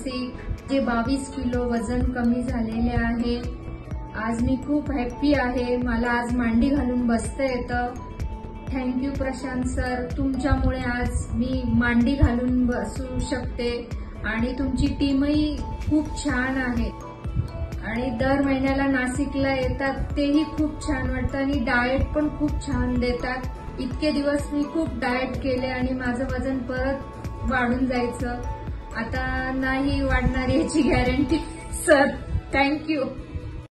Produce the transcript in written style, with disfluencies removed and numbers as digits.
नाशिक जे 22 किलो वजन कमी झालेले आहे। आज मी खूप हॅपी आहे। मला आज मांडी घालून बसता येतं। थँक्यू प्रशांत सर, तुमच्यामुळे आज मी मांडी घालून बसू शकते आणि तुमची टीमही खूप छान आहे आणि दर महिन्याला नाशिकला येतात तेही खूप छान वाटतं आणि डाएट पण खूप छान देतात। इतके दिवस मी खूप डाएट केले आणि माझं वजन परत वाढून जायचं, आता नाही वाढणार याची गॅरंटी। Sir thank you.